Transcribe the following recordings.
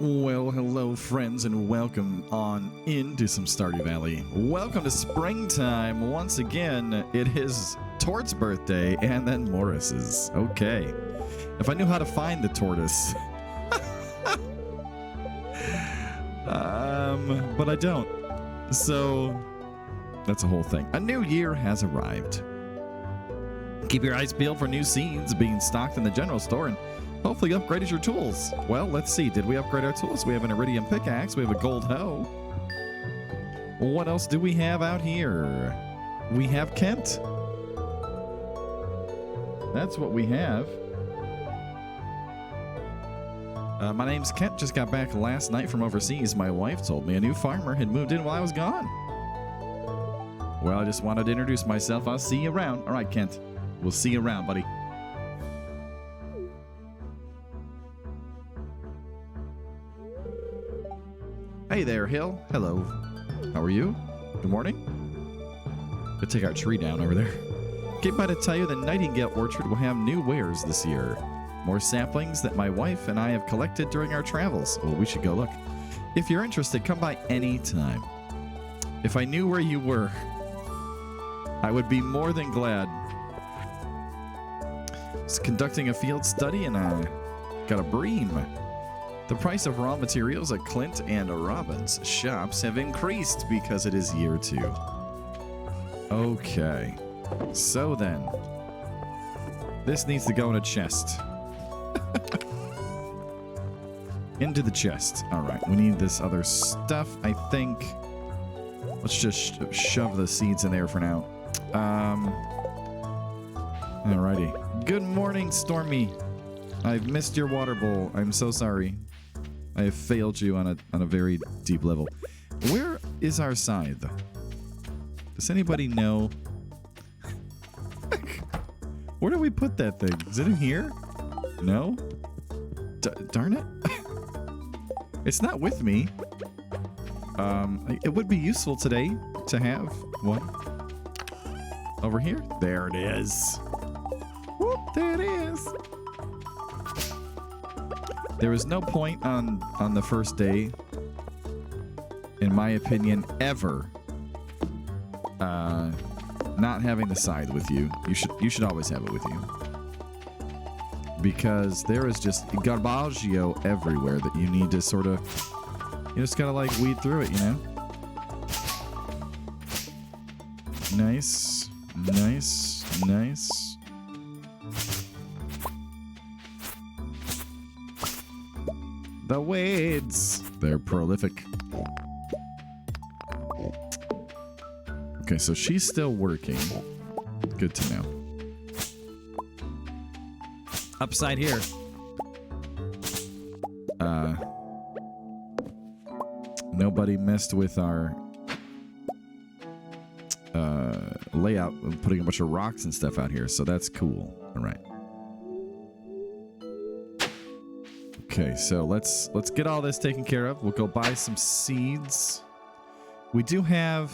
Well, hello friends, and welcome on into some Stardew Valley. Welcome to springtime. Once again, it is Tort's birthday and then Morris's. Okay. If I knew how to find the tortoise. But I don't. So, that's a whole thing. A new year has arrived. Keep your eyes peeled for new seeds being stocked in the general store and hopefully upgraded your tools. Well, let's see. Did we upgrade our tools? We have an iridium pickaxe. We have a gold hoe. What else do we have out here? We have Kent. That's what we have. My name's Kent. Just got back last night from overseas. My wife told me a new farmer had moved in while I was gone. Well, I just wanted to introduce myself. I'll see you around. All right, Kent. We'll see you around, buddy. Hey there, Hill. Hello. How are you? Good morning. Go take our tree down over there. Came by to tell you the Nightingale Orchard will have new wares this year. More saplings that my wife and I have collected during our travels. Well, we should go look. If you're interested, come by any time. If I knew where you were, I would be more than glad. Just conducting a field study and I got a bream. The price of raw materials at Clint and Robin's shops have increased because it is year 2. Okay. So then, this needs to go in a chest. Into the chest. All right. We need this other stuff, I think. Let's just shove the seeds in there for now. Alrighty. Good morning, Stormy. I've missed your water bowl. I'm so sorry. I have failed you on a very deep level. Where is our scythe? Does anybody know? Where do we put that thing? Is it in here? No? Darn it. It's not with me. It would be useful today to have one. Over here? There it is. Whoop, there it is. There was no point on the first day, in my opinion, ever not having the scythe with you. You should always have it with you. Because there is just garbaggio everywhere that you need to sort of, you just gotta like weed through it, you know? Nice, nice, nice. The weeds, they're prolific. Okay, so she's still working. Good to know. Upside here. Nobody messed with our layout of putting a bunch of rocks and stuff out here, so that's cool. All right. Okay, so let's get all this taken care of. We'll go buy some seeds. We do have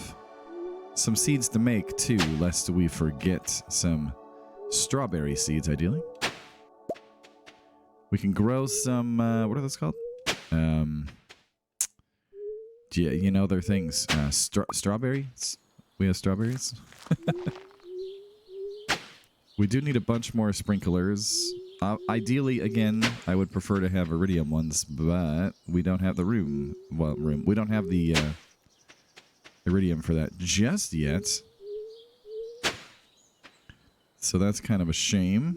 some seeds to make too, lest we forget some strawberry seeds, ideally. We can grow some, what are those called? Yeah, you know, they're things. Strawberries? We have strawberries. We do need a bunch more sprinklers. Ideally, again, I would prefer to have iridium ones, but we don't have the room. Well, we don't have the iridium for that just yet. So that's kind of a shame.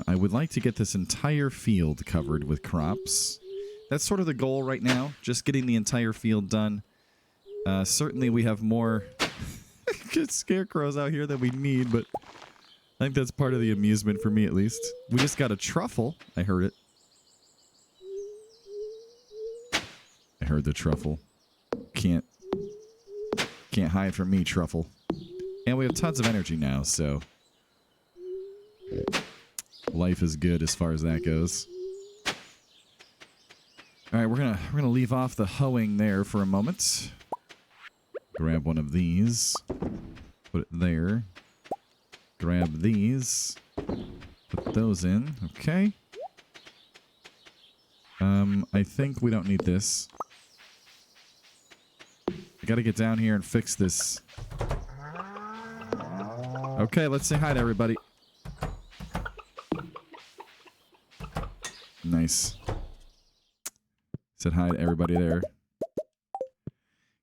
I would like to get this entire field covered with crops. That's sort of the goal right now, just getting the entire field done. Certainly we have more good scarecrows out here than we need, but I think that's part of the amusement for me at least. We just got a truffle. I heard it. I heard the truffle. Can't hide from me, truffle. And we have tons of energy now, so life is good as far as that goes. All right, we're gonna leave off the hoeing there for a moment. Grab one of these, put it there. Grab these, put those in. Okay. I think we don't need this. I gotta get down here and fix this. Okay, let's say hi to everybody. Nice. Said hi to everybody there.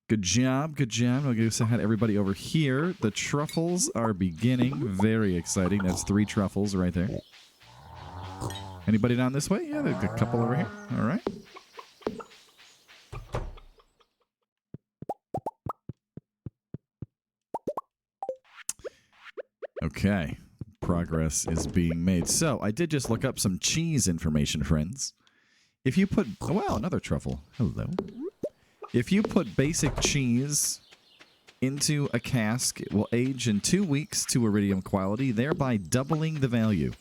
Good job, good job. I'll go say hi to everybody over here. The truffles are beginning. Very exciting. That's 3 truffles right there. Anybody down this way? Yeah, there's a couple over here. All right. Okay. Progress is being made. So, I did just look up some cheese information, friends. If you put... Oh, wow, another truffle. Hello. If you put basic cheese into a cask, it will age in 2 weeks to iridium quality, thereby doubling the value.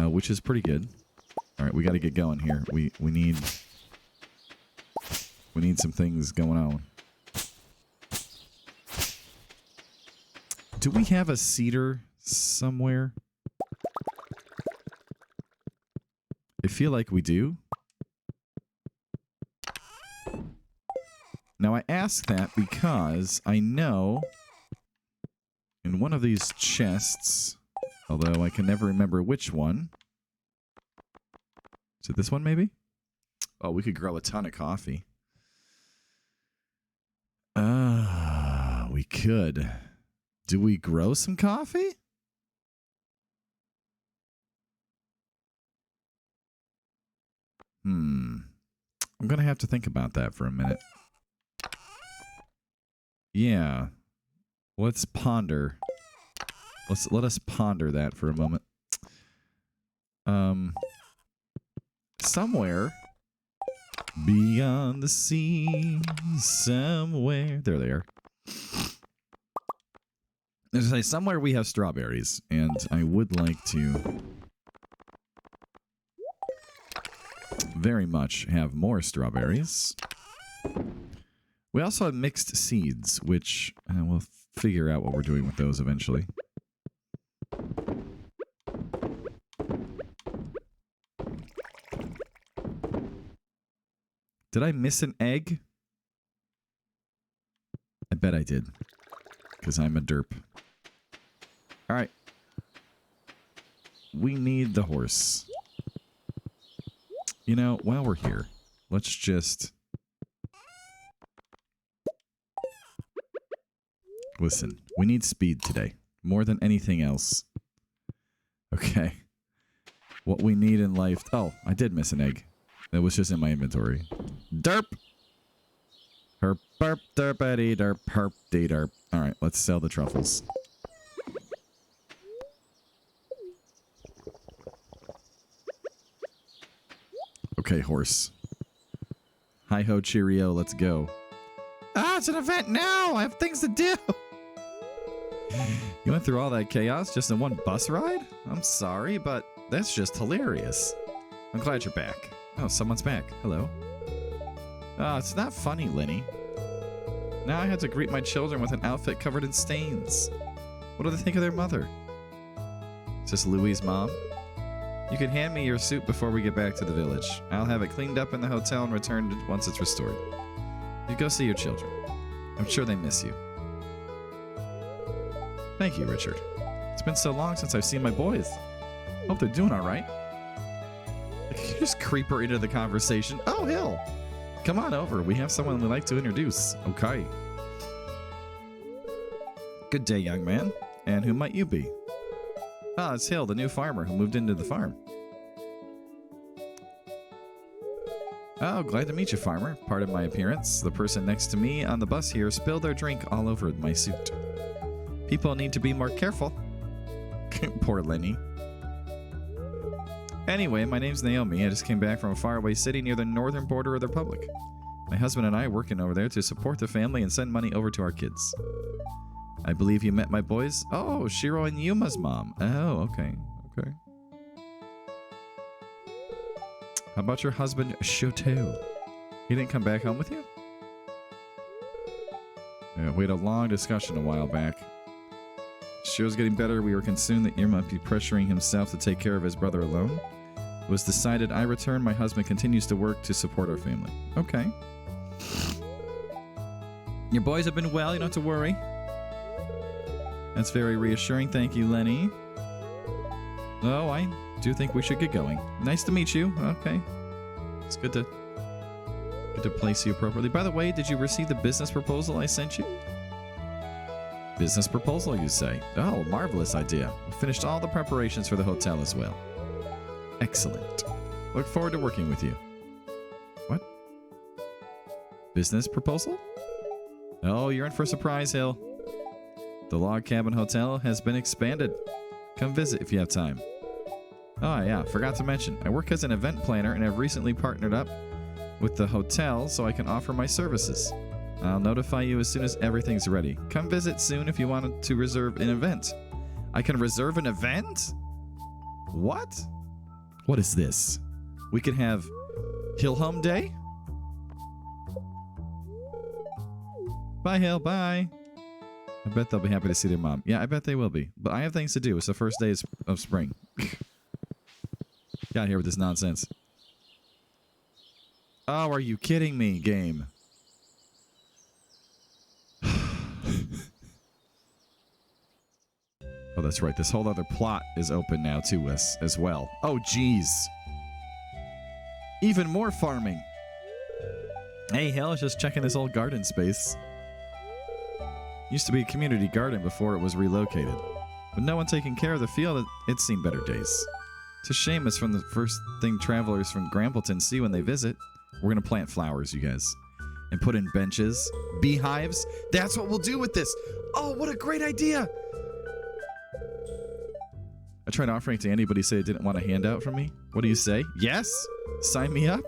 Which is pretty good. All right, we got to get going here. We need some things going on. Do we have a cedar somewhere? I feel like we do. Now, I ask that because I know in one of these chests, although I can never remember which one. Is it this one, maybe? Oh, we could grow a ton of coffee. We could. Do we grow some coffee? I'm going to have to think about that for a minute. Yeah. Let's ponder. Let us ponder that for a moment. Somewhere beyond the sea, somewhere. There they are. As I say, somewhere we have strawberries, and I would like to very much have more strawberries. We also have mixed seeds, which we'll figure out what we're doing with those eventually. Did I miss an egg? I bet I did, because I'm a derp. All right. We need the horse. You know, while we're here, let's just... Listen, we need speed today, more than anything else. Okay. What we need in life... Oh, I did miss an egg. That was just in my inventory. Derp! Herp, burp, derpity, derp, herp, dee, derp. Alright, let's sell the truffles. Okay, horse. Hi-ho, cheerio, let's go. Ah, it's an event now! I have things to do! You went through all that chaos just in one bus ride? I'm sorry, but that's just hilarious. I'm glad you're back. Oh, someone's back. Hello. Oh, it's not funny, Lenny. Now I had to greet my children with an outfit covered in stains. What do they think of their mother? Is this Louie's mom? You can hand me your suit before we get back to the village. I'll have it cleaned up in the hotel and returned once it's restored. You go see your children. I'm sure they miss you. Thank you, Richard. It's been so long since I've seen my boys. Hope they're doing all right. Can you just creep her into the conversation? Oh, Hill! Come on over. We have someone we'd like to introduce. Okay. Good day, young man. And who might you be? Ah, it's Hill, the new farmer who moved into the farm. Oh, glad to meet you, farmer. Pardon my appearance. The person next to me on the bus here spilled their drink all over my suit. People need to be more careful. Poor Lenny. Anyway, my name's Naomi. I just came back from a faraway city near the northern border of the Republic. My husband and I are working over there to support the family and send money over to our kids. I believe you met my boys. Oh, Shiro and Yuma's mom. Oh, okay. Okay. How about your husband, Shoto? He didn't come back home with you? Yeah, we had a long discussion a while back. Shiro's getting better. We were concerned that Yuma might be pressuring himself to take care of his brother alone. was decided I return. My husband continues to work to support our family. Okay. Your boys have been well. You don't have to worry. That's very reassuring. Thank you, Lenny. Oh, I do think we should get going. Nice to meet you. Okay. It's good to place you appropriately. By the way, did you receive the business proposal I sent you? Business proposal, you say? Oh, marvelous idea. We finished all the preparations for the hotel as well. Excellent. Look forward to working with you. What? Business proposal? Oh, you're in for a surprise, Hill. The log cabin hotel has been expanded. Come visit if you have time. Oh, yeah, forgot to mention. I work as an event planner and have recently partnered up with the hotel so I can offer my services. I'll notify you as soon as everything's ready. Come visit soon if you wanted to reserve an event. I can reserve an event? What? What is this? We could have Hillhome Day? Bye, Hill. Bye. I bet they'll be happy to see their mom. Yeah, I bet they will be. But I have things to do. It's the first day of spring. Get out of here with this nonsense. Oh, are you kidding me, game? Oh, that's right. This whole other plot is open now to us as well. Oh, jeez. Even more farming. Hey, Hill, I was just checking this old garden space. Used to be a community garden before it was relocated. With no one taking care of the field, it's seen better days. It's a shame it's from the first thing travelers from Grambleton see when they visit. We're going to plant flowers, you guys. And put in benches, beehives. That's what we'll do with this. Oh, what a great idea. I tried offering it to anybody say they didn't want a handout from me. What do you say? Yes? Sign me up?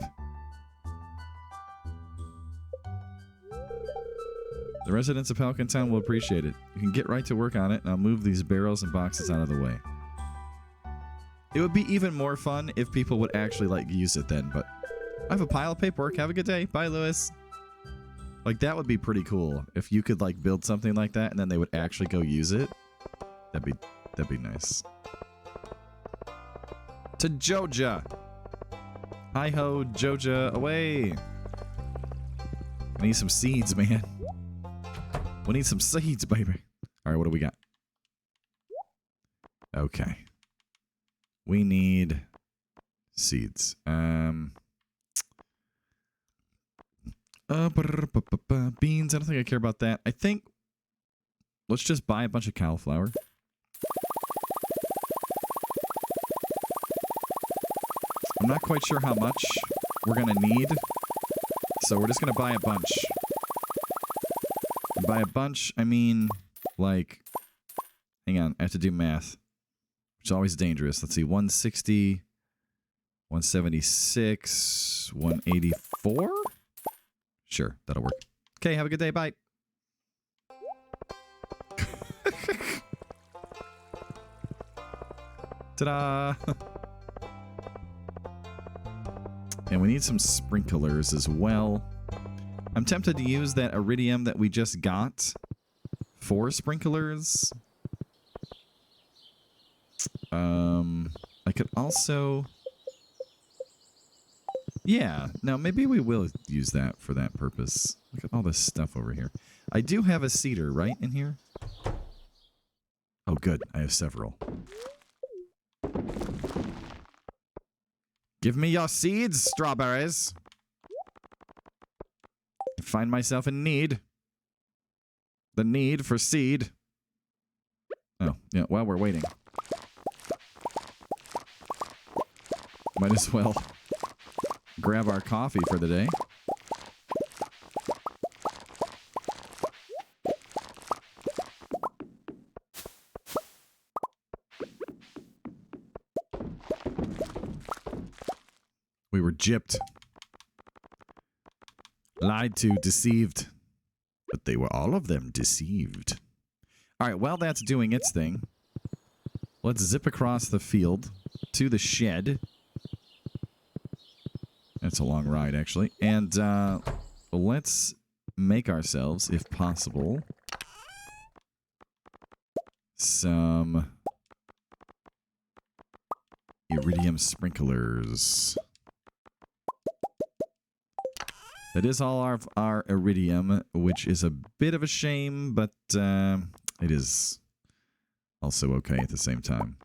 The residents of Pelican Town will appreciate it. You can get right to work on it, and I'll move these barrels and boxes out of the way. It would be even more fun if people would actually, like, use it then, but I have a pile of paperwork. Have a good day. Bye, Lewis. Like, that would be pretty cool if you could, like, build something like that, and then they would actually go use it. That'd be nice. To Joja. Hi-ho, Joja, away. I need some seeds, man. We need some seeds, baby. All right, what do we got? Okay. We need seeds. Beans. I don't think I care about that. I think let's just buy a bunch of cauliflower. I'm not quite sure how much we're going to need, so we're just going to buy a bunch. And by a bunch, I mean, like, hang on, I have to do math, which is always dangerous. Let's see, 160, 176, 184? Sure, that'll work. Okay, have a good day, bye. Ta-da! And we need some sprinklers as well. I'm tempted to use that iridium that we just got for sprinklers. I could also... Yeah, no, maybe we will use that for that purpose. Look at all this stuff over here. I do have a cedar, right, in here? Oh, good. I have several. Give me your seeds, strawberries. I find myself in need. The need for seed. Oh, yeah, while we're waiting. Might as well grab our coffee for the day. We were gypped. Lied to, deceived. But they were all of them deceived. Alright, while that's doing its thing, let's zip across the field to the shed. That's a long ride, actually. And let's make ourselves, if possible, some Iridium sprinklers. That is all of our iridium, which is a bit of a shame, but it is also okay at the same time.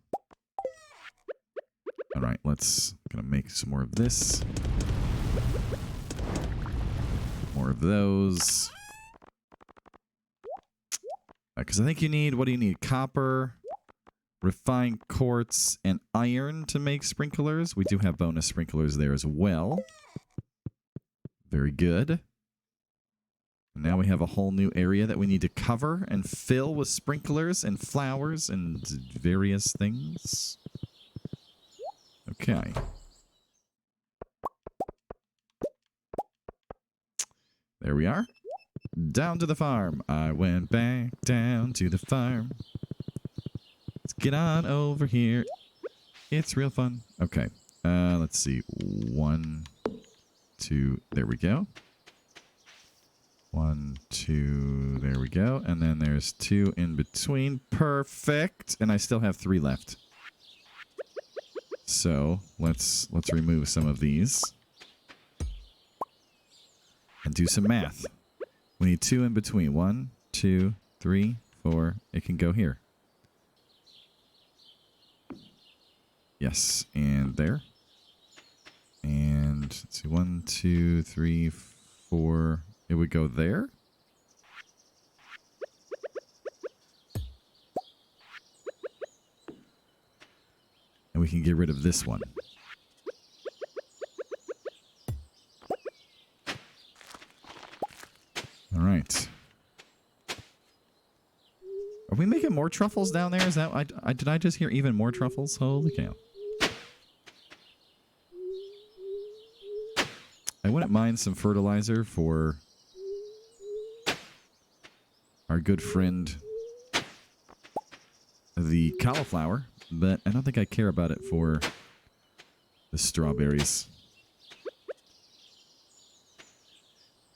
All right, gonna make some more of this. More of those. Because I think you need, what do you need? Copper, refined quartz, and iron to make sprinklers. We do have bonus sprinklers there as well. Very good. And now we have a whole new area that we need to cover and fill with sprinklers and flowers and various things. Okay. There we are. Down to the farm. I went back down to the farm. Let's get on over here. It's real fun. Okay. Let's see. 1, 2. There we go. 1, 2. There we go. And then there's 2 in between. Perfect. And I still have 3 left. So let's remove some of these. And do some math. We need 2 in between. 1, 2, 3, 4. It can go here. Yes, and there. And let's see, 1, 2, 3, 4. It would go there. And we can get rid of this one. All right. Are we making more truffles down there? Is that did I just hear even more truffles? Holy cow. I wouldn't mind some fertilizer for our good friend the cauliflower, but I don't think I care about it for the strawberries.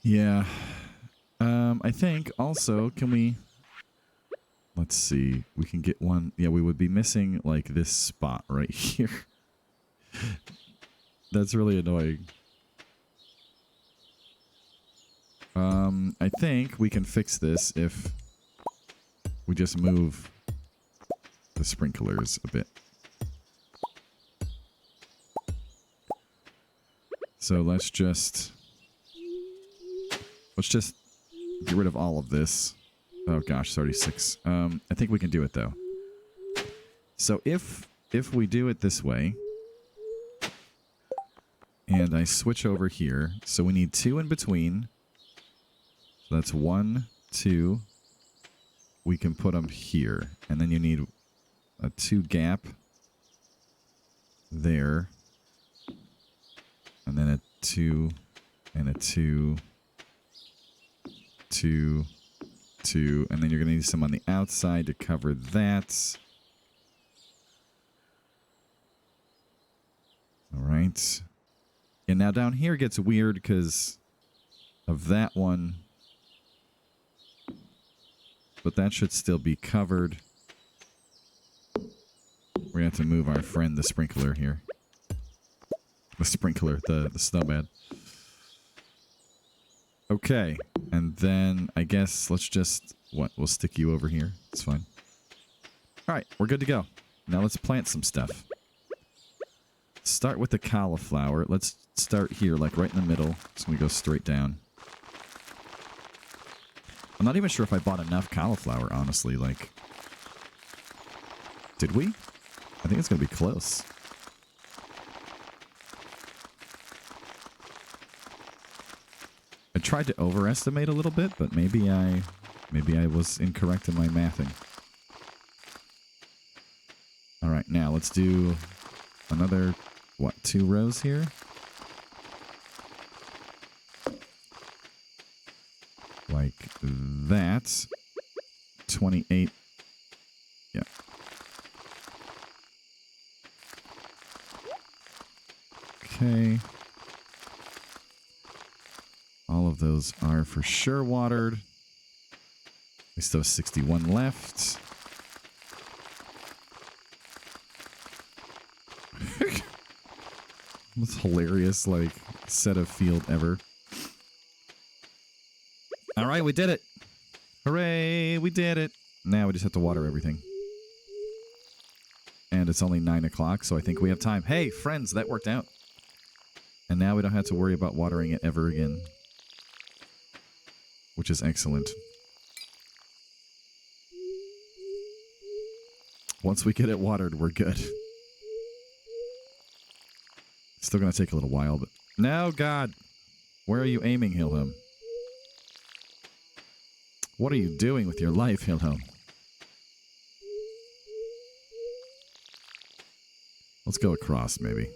Yeah. I think also, can we... Let's see. We can get one... Yeah, we would be missing, like, this spot right here. That's really annoying. I think we can fix this if we just move the sprinklers a bit. So let's just get rid of all of this. Oh gosh, 36. I think we can do it though. So if we do it this way, and I switch over here, so we need 2 in between. So that's 1, 2. We can put them here, and then you need a 2 gap there, and then a 2 and a 2, 2, 2, and then you're going to need some on the outside to cover that. All right. And now down here gets weird because of that one. But that should still be covered. We're going to have to move our friend, the sprinkler, here. The sprinkler, the snowman. Okay. And then I guess let's just... What? We'll stick you over here. It's fine. Alright, we're good to go. Now let's plant some stuff. Start with the cauliflower. Let's start here, like right in the middle. It's going to go straight down. I'm not even sure if I bought enough cauliflower, honestly. Like, did we? I think it's going to be close. I tried to overestimate a little bit, but maybe I was incorrect in my mathing. All right, now let's do another, what, 2 rows here? Like that. 28. Yeah. Okay. All of those are for sure watered. We still have 61 left. Most hilarious, like, set of field ever. All right, we did it. Hooray, we did it. Now we just have to water everything. And it's only 9 o'clock, so I think we have time. Hey, friends, that worked out. And now we don't have to worry about watering it ever again. Which is excellent. Once we get it watered, we're good. Still going to take a little while, but... No, God! Where are you aiming, Hillhome? What are you doing with your life, Hillhome? Let's go across, maybe.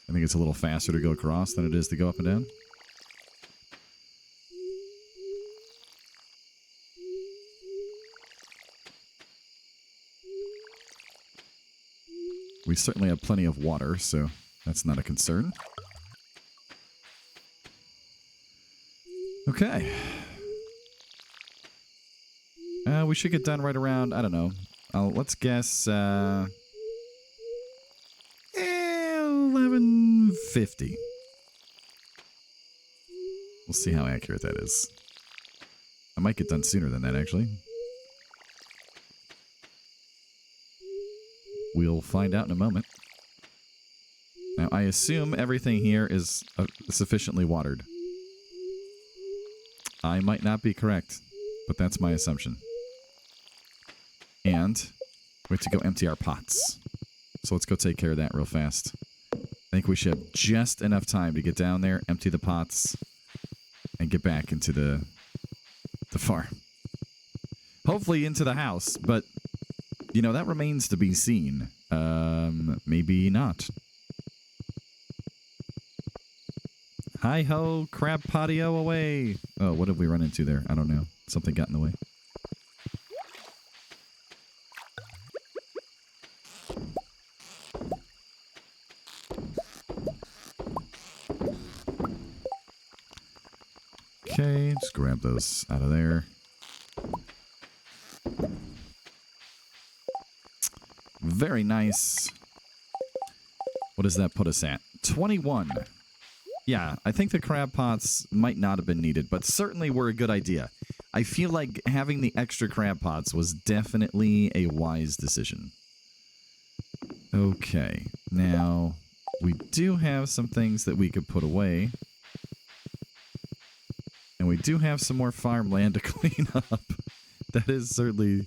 I think it's a little faster to go across than it is to go up and down. We certainly have plenty of water, so that's not a concern. Okay. We should get done right around, I don't know. Let's guess, 11:50. We'll see how accurate that is. I might get done sooner than that, actually. We'll find out in a moment. Now, I assume everything here is sufficiently watered. I might not be correct, but that's my assumption. And we have to go empty our pots. So let's go take care of that real fast. I think we should have just enough time to get down there, empty the pots, and get back into the farm. Hopefully into the house, but, you know, that remains to be seen. Maybe not. Hi-ho, crab patio away. Oh, what did we run into there? I don't know. Something got in the way. Okay, just grab those out of there. Very nice. What does that put us at? 21. Yeah, I think the crab pots might not have been needed, but certainly were a good idea. I feel like having the extra crab pots was definitely a wise decision. Okay, now we do have some things that we could put away. And we do have some more farmland to clean up. That is certainly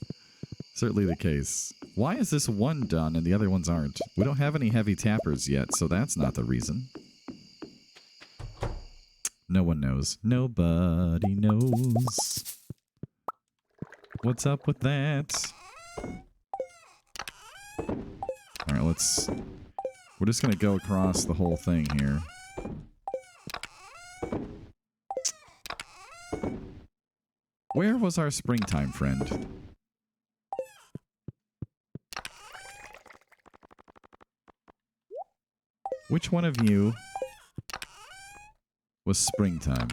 the case. Why is this one done and the other ones aren't? We don't have any heavy tappers yet, so that's not the reason. No one knows. Nobody knows. What's up with that? Alright, we're just gonna go across the whole thing here. Where was our springtime friend? Which one of you was springtime?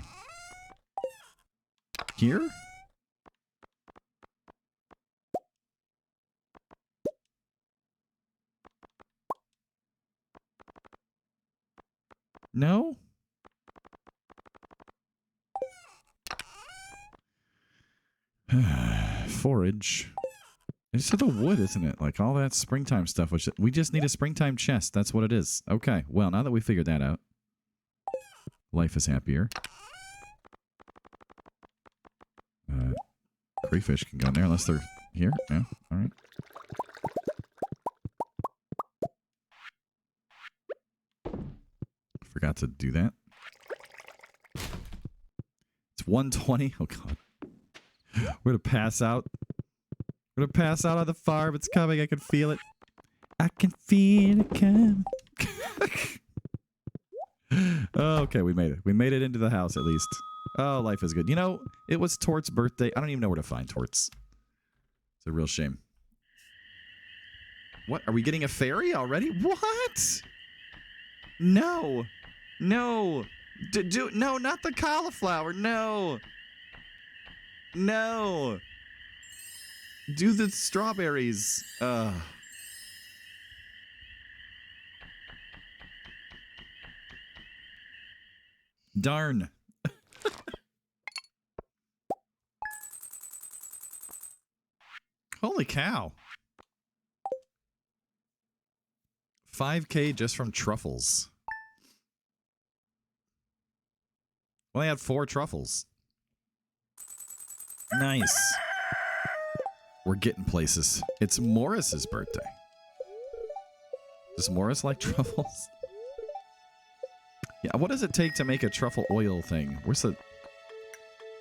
Here? No? Forage. It's just the wood, isn't it? Like all that springtime stuff. Which we just need a springtime chest. That's what it is. Okay. Well, now that we figured that out, life is happier. Crayfish can go in there unless they're here. Yeah. All right. Forgot to do that. It's 1:20. Oh god. We're gonna pass out. We're gonna pass out on the farm. It's coming. I can feel it. I can feel it coming. Okay, we made it. We made it into the house at least. Oh, life is good. You know, it was Tort's birthday. I don't even know where to find Tort's. It's a real shame. What? Are we getting a fairy already? What? No. No. No, not the cauliflower. No. No. Do the strawberries. Darn. Holy cow. 5K just from truffles. Well, I had 4 truffles. Nice. We're getting places. It's Morris's birthday. Does Morris like truffles? Yeah, what does it take to make a truffle oil thing? Where's the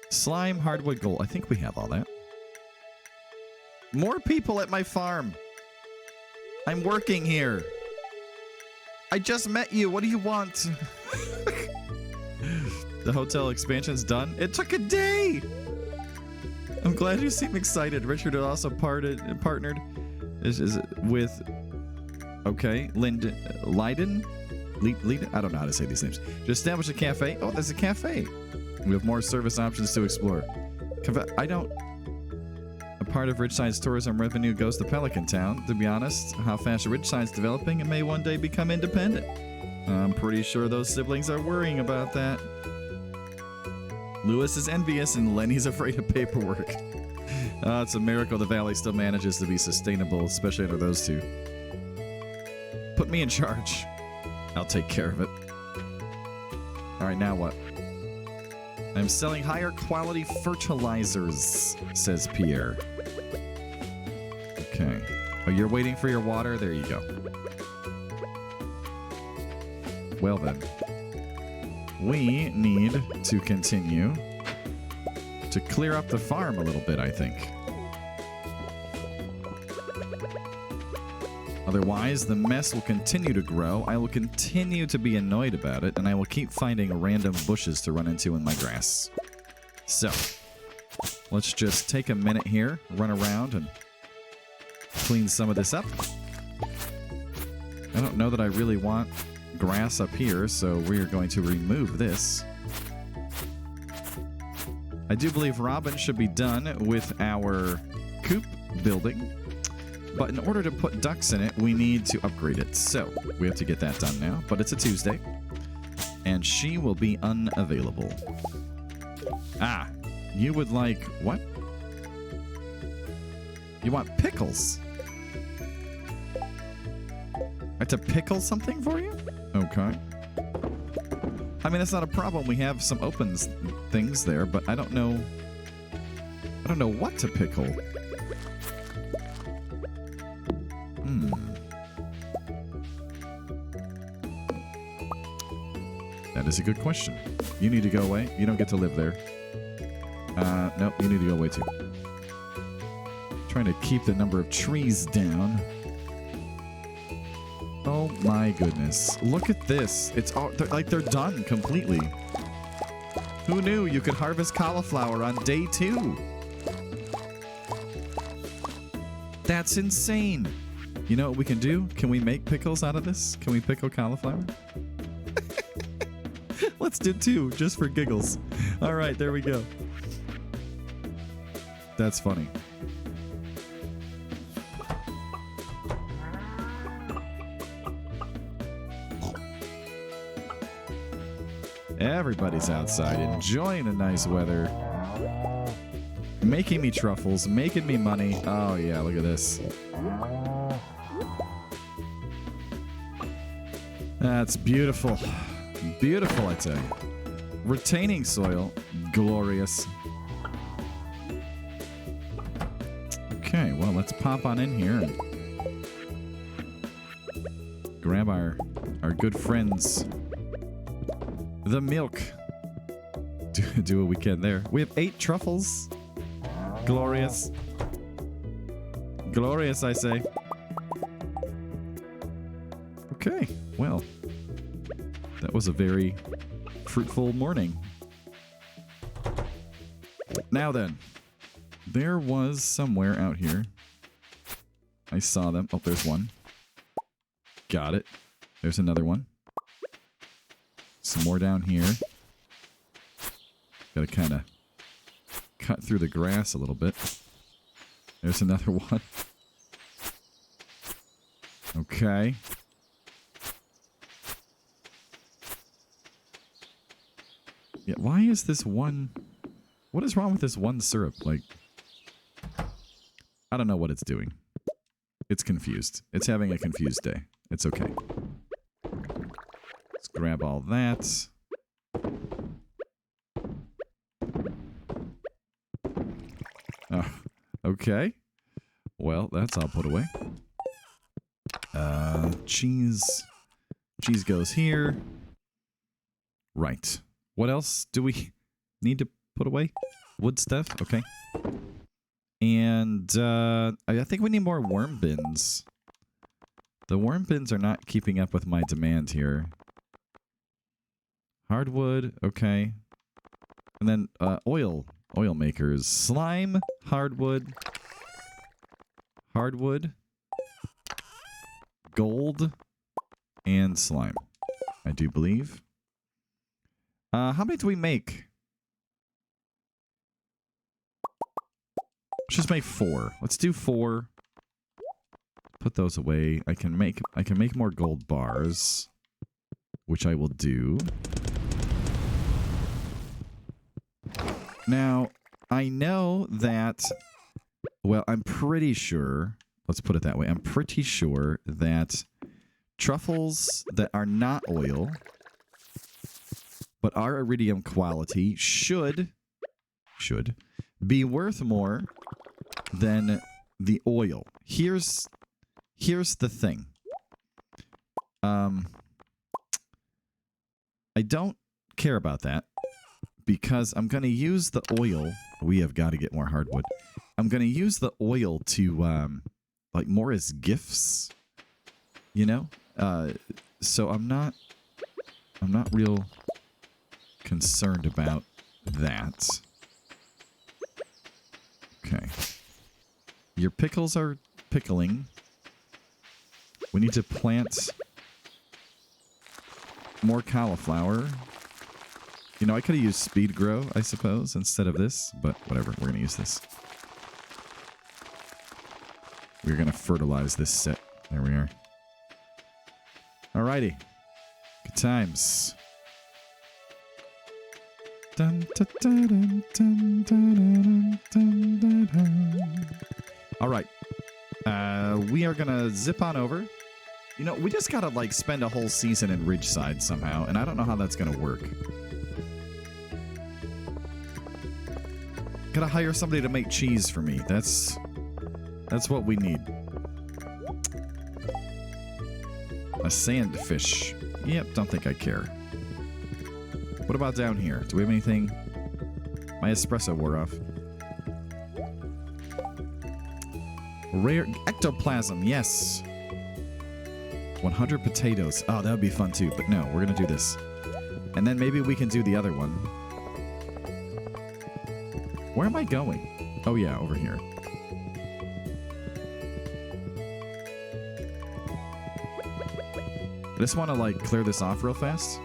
slime, hardwood, gold? I think we have all that. More people at my farm. I'm working here. I just met you. What do you want? The hotel expansion's done. It took a day. I'm glad you seem excited. Richard also partnered is with, okay, Leiden? I don't know how to say these names. To establish a cafe. Oh, there's a cafe. We have more service options to explore. A part of Ridgeside's tourism revenue goes to Pelican Town. To be honest, how fast Ridgeside's developing, it may one day become independent. I'm pretty sure those siblings are worrying about that. Lewis is envious and Lenny's afraid of paperwork. It's a miracle the valley still manages to be sustainable, especially under those two. Put me in charge. I'll take care of it. Alright, now what? I'm selling higher quality fertilizers, says Pierre. Okay. Oh, you're waiting for your water? There you go. Well then. We need to continue to clear up the farm a little bit, I think. Otherwise, the mess will continue to grow. I will continue to be annoyed about it, and I will keep finding random bushes to run into in my grass. So, let's just take a minute here, run around, and clean some of this up. I don't know that I really want grass up here, so we are going to remove this. I do believe Robin should be done with our coop building, but in order to put ducks in it, we need to upgrade it. So we have to get that done now, but it's a Tuesday, and she will be unavailable. Ah, you would like what? You want pickles? I have to pickle something for you? Okay. I mean, that's not a problem. We have some open things there, but I don't know what to pickle. That is a good question. You need to go away. You don't get to live there. Nope, you need to go away too. Trying to keep the number of trees down. Oh my goodness. Look at this. It's all they're done completely. Who knew you could harvest cauliflower on day 2? That's insane. You know what we can do? Can we make pickles out of this? Can we pickle cauliflower? Let's do 2 just for giggles. All right, there we go. That's funny. Everybody's outside enjoying the nice weather. Making me truffles, making me money. Oh yeah, look at this. That's beautiful. Beautiful, I tell you. Retaining soil, glorious. Okay, well, let's pop on in here and grab our good friends the milk. Do what we can there. We have 8 truffles. Glorious. Glorious, I say. Okay, well, that was a very fruitful morning. Now then, there was somewhere out here. I saw them. Oh, there's one. Got it. There's another one. Some more down here. Gotta kind of cut through the grass a little bit. There's another one. Okay. Yeah, why is this one... What is wrong with this one syrup? Like, I don't know what it's doing. It's confused. It's having a confused day. It's okay. Let's grab all that. Okay. Well, that's all put away. Cheese. Cheese goes here. Right. What else do we need to put away? Wood stuff? Okay. And I think we need more worm bins. The worm bins are not keeping up with my demand here. Hardwood. Okay. And then oil makers. Slime. Hardwood. Hardwood. Gold. And slime. I do believe. How many do we make? Let's just make 4. Let's do 4. Put those away. I can make more gold bars, which I will do. Now, I know that, well, I'm pretty sure, let's put it that way, I'm pretty sure that truffles that are not oil, but are iridium quality, should be worth more than the oil. Here's the thing. I don't care about that because I'm going to use the oil. We have got to get more hardwood. I'm going to use the oil to like more as gifts, you know? So I'm not real concerned about that. Okay. Your pickles are pickling. We need to plant more cauliflower. You know, I could have used speed grow, I suppose, instead of this, but whatever. We're going to use this. We're going to fertilize this set. There we are. Alrighty. Good times. Dun, dun, dun, dun, dun, dun, dun, dun, dun. All right. We are going to zip on over. You know, we just got to, like, spend a whole season in Ridgeside somehow, and I don't know how that's going to work. Got to hire somebody to make cheese for me. That's what we need. A sandfish. Yep, don't think I care. What about down here? Do we have anything? My espresso wore off. Rare ectoplasm, yes. 100 potatoes. Oh, that would be fun too, but no, we're going to do this. And then maybe we can do the other one. Where am I going? Oh yeah, over here. I just want to like clear this off real fast.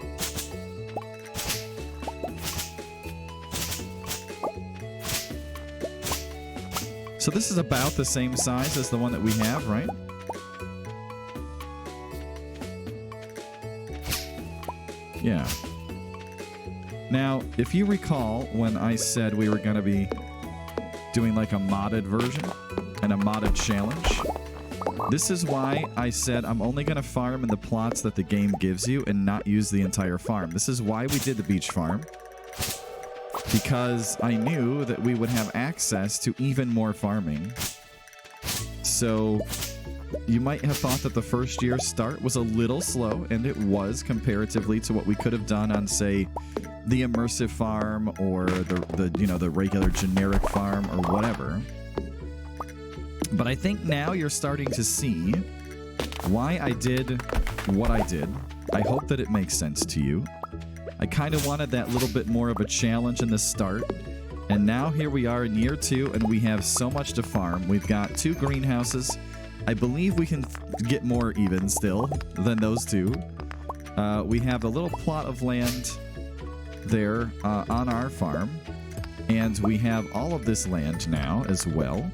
So this is about the same size as the one that we have, right? Yeah. Now, if you recall when I said we were going to be doing like a modded version and a modded challenge, this is why I said I'm only going to farm in the plots that the game gives you and not use the entire farm. This is why we did the beach farm. Because I knew that we would have access to even more farming. So you might have thought that the first year start was a little slow, and it was comparatively to what we could have done on, say, the immersive farm or the regular generic farm or whatever. But I think now you're starting to see why I did what I did. I hope that it makes sense to you. I kind of wanted that little bit more of a challenge in the start. And now here we are in year 2, and we have so much to farm. We've got 2 greenhouses. I believe we can get more even still than those 2. We have a little plot of land there on our farm. And we have all of this land now as well.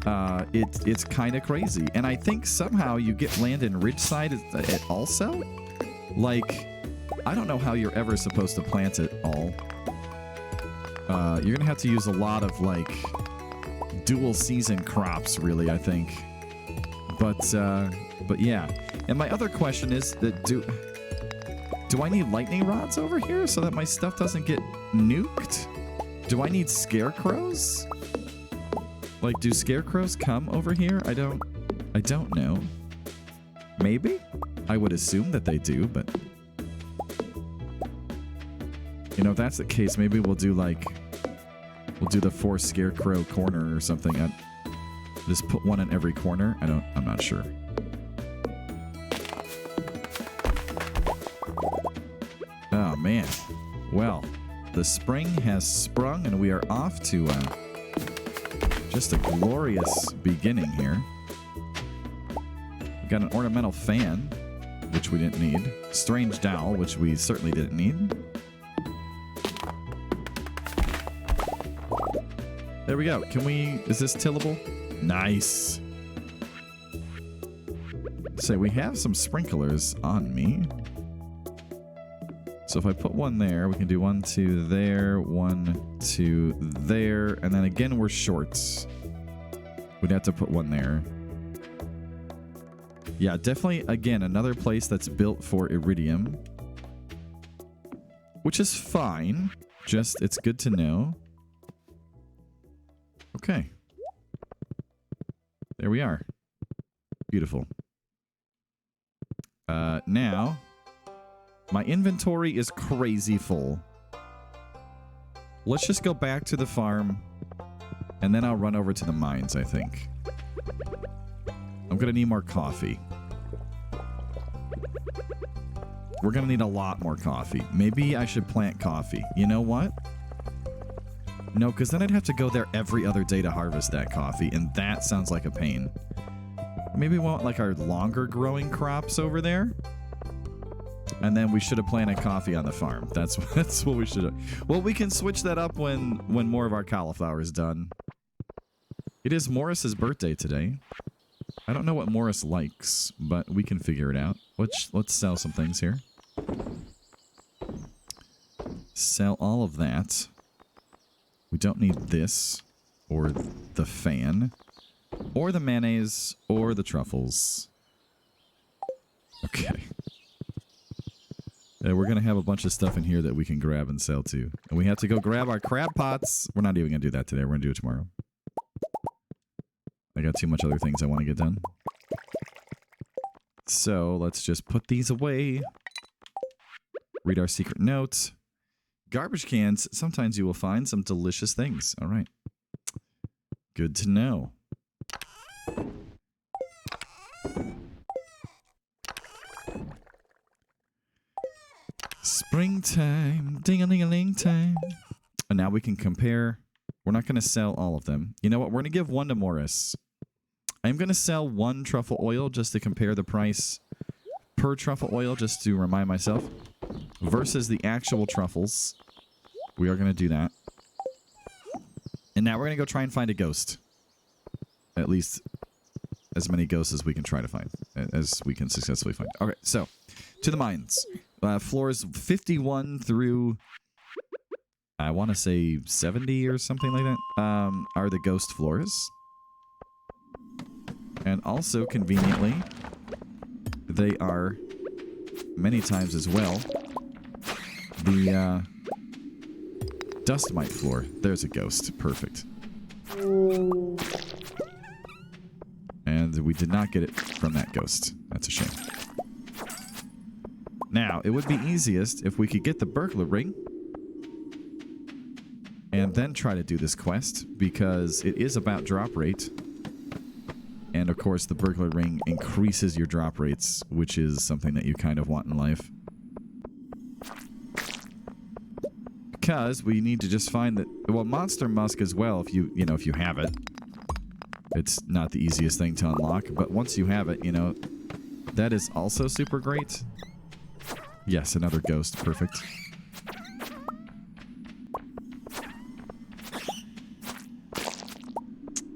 It's kind of crazy. And I think somehow you get land in Ridgeside also. Like, I don't know how you're ever supposed to plant it all. You're gonna have to use a lot of like dual season crops, really, I think. But yeah. And my other question is that do I need lightning rods over here so that my stuff doesn't get nuked? Do I need scarecrows? Like, do scarecrows come over here? I don't know. Maybe? I would assume that they do, but you know, if that's the case, maybe we'll do the 4 scarecrow corner or something. Just put one in every corner. I'm not sure. Oh man. Well, the spring has sprung and we are off to just a glorious beginning here. We got an ornamental fan, which we didn't need. Strange dowel, which we certainly didn't need. There we go. Is this tillable? Nice. So we have some sprinklers on me. So if I put one there, we can do 1, 2 there, 1, 2 there, and then again we're short. We'd have to put one there. Yeah, definitely, again, another place that's built for iridium. Which is fine. Just, it's good to know. Okay. There we are. Beautiful. Now, my inventory is crazy full. Let's just go back to the farm, and then I'll run over to the mines, I think. I'm going to need more coffee. We're going to need a lot more coffee. Maybe I should plant coffee. You know what? No, because then I'd have to go there every other day to harvest that coffee, and that sounds like a pain. Maybe we want like our longer growing crops over there. And then we should have planted coffee on the farm. That's what we should have. Well, we can switch that up when more of our cauliflower is done. It is Morris's birthday today. I don't know what Morris likes, but we can figure it out. Let's sell some things here. Sell all of that. We don't need this, or the fan, or the mayonnaise, or the truffles. Okay. We're going to have a bunch of stuff in here that we can grab and sell too. And we have to go grab our crab pots. We're not even going to do that today. We're going to do it tomorrow. I got too much other things I want to get done. So let's just put these away. Read our secret note. Garbage cans. Sometimes you will find some delicious things. All right. Good to know. Springtime, ding-a-ling-a-ling time. And now we can compare. We're not going to sell all of them. You know what? We're going to give one to Morris. I'm going to sell 1 truffle oil just to compare the price per truffle oil, just to remind myself, versus the actual truffles. We are going to do that. And now we're going to go try and find a ghost. At least as many ghosts as we can try to find, as we can successfully find. Okay, so to the mines. Floors 51 through, I want to say 70 or something like that, are the ghost floors. And also, conveniently, they are, many times as well, the dust mite floor. There's a ghost. Perfect. And we did not get it from that ghost. That's a shame. Now, it would be easiest if we could get the burglar ring and then try to do this quest, because it is about drop rate. And of course, the burglar ring increases your drop rates, which is something that you kind of want in life. Because we need to just find that, well, Monster Musk as well, if you have it. It's not the easiest thing to unlock, but once you have it, that is also super great. Yes, another ghost. Perfect.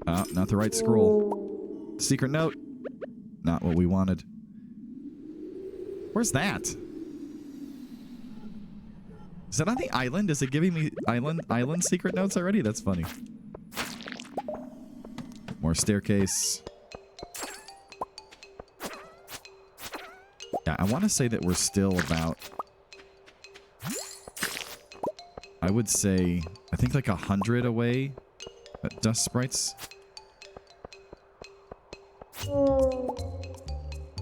Not the right scroll. Secret note. Not what we wanted. Where's that? Is that on the island? Is it giving me island secret notes already? That's funny. More staircase. Yeah, I want to say that we're still about... I would say, I think like 100 away at dust sprites.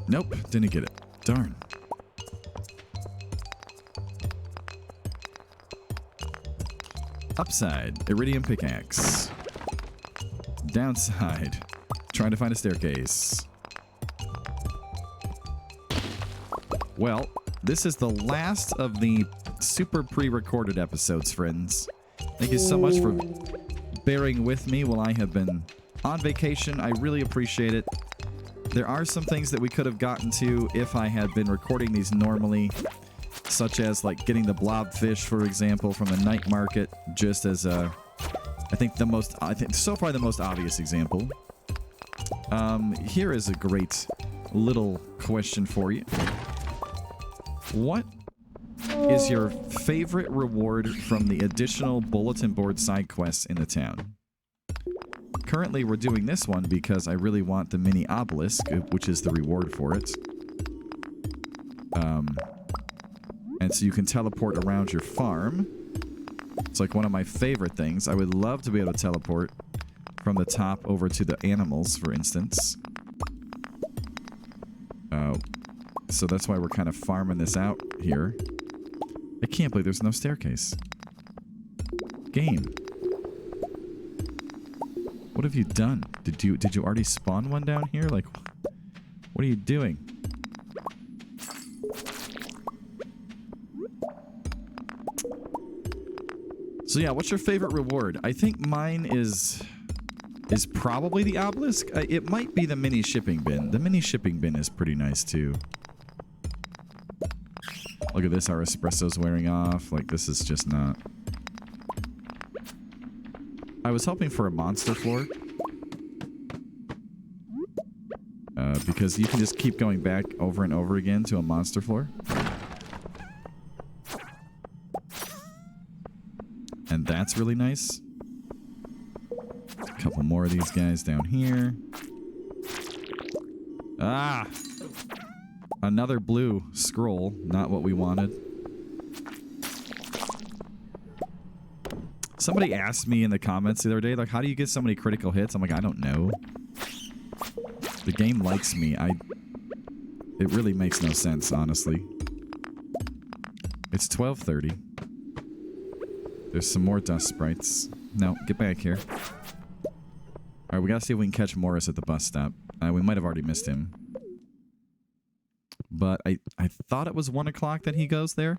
Nope, didn't get it. Darn. Upside, iridium pickaxe. Downside, trying to find a staircase. Well, this is the last of the super pre-recorded episodes, friends. Thank you so much for bearing with me while I have been on vacation. I really appreciate it. There are some things that we could have gotten to if I had been recording these normally, such as like getting the blobfish, for example, from the night market, just as a, I think so far the most obvious example. Here is a great little question for you. What is your favorite reward from the additional bulletin board side quests in the town? Currently, we're doing this one because I really want the mini obelisk, which is the reward for it. And so you can teleport around your farm. It's like one of my favorite things. I would love to be able to teleport from the top over to the animals, for instance. So that's why we're kind of farming this out here. I can't believe there's no staircase. Game. What have you done? Did you already spawn one down here? Like, what are you doing? So yeah, what's your favorite reward? I think mine is probably the obelisk. It might be the mini shipping bin. The mini shipping bin is pretty nice too. Look at this, our espresso's wearing off. Like, this is just not... I was hoping for a monster floor. Because you can just keep going back over and over again to a monster floor. And that's really nice. A couple more of these guys down here. Ah! Another blue scroll. Not what we wanted. Somebody asked me in the comments the other day, like, how do you get so many critical hits? I'm like, I don't know. The game likes me. It really makes no sense, honestly. It's 12:30. There's some more dust sprites. No, get back here. Alright, we gotta see if we can catch Morris at the bus stop. We might have already missed him. But I thought it was 1 o'clock that he goes there.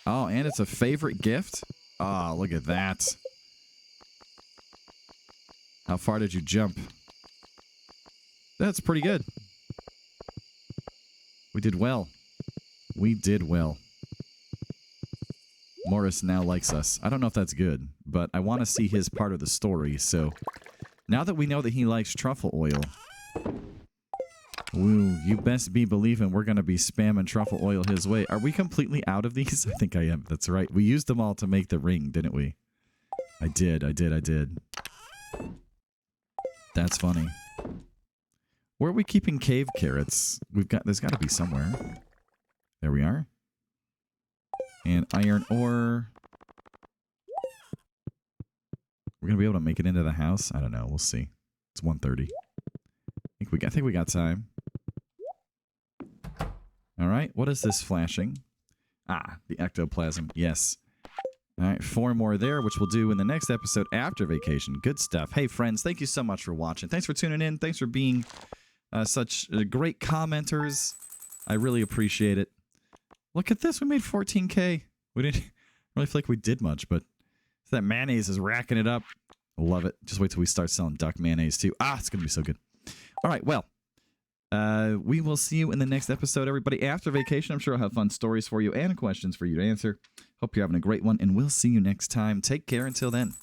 Oh, and it's a favorite gift? Oh, look at that. How far did you jump? That's pretty good. We did well. We did well. Morris now likes us. I don't know if that's good, but I want to see his part of the story, so... Now that we know that he likes truffle oil... Woo, you best be believing we're going to be spamming truffle oil his way. Are we completely out of these? I think I am. That's right. We used them all to make the ring, didn't we? I did. That's funny. Where are we keeping cave carrots? There's got to be somewhere. There we are. And iron ore. We're going to be able to make it into the house? I don't know. We'll see. It's 1:30. I think we got time. All right. What is this flashing? Ah, the ectoplasm. Yes. All right. 4 more there, which we'll do in the next episode after vacation. Good stuff. Hey, friends, thank you so much for watching. Thanks for tuning in. Thanks for being such great commenters. I really appreciate it. Look at this. We made 14K. We didn't really feel like we did much, but that mayonnaise is racking it up. I love it. Just wait till we start selling duck mayonnaise, too. Ah, it's going to be so good. All right, well, We will see you in the next episode, everybody. After vacation, I'm sure I'll have fun stories for you and questions for you to answer. Hope you're having a great one, and we'll see you next time. Take care until then.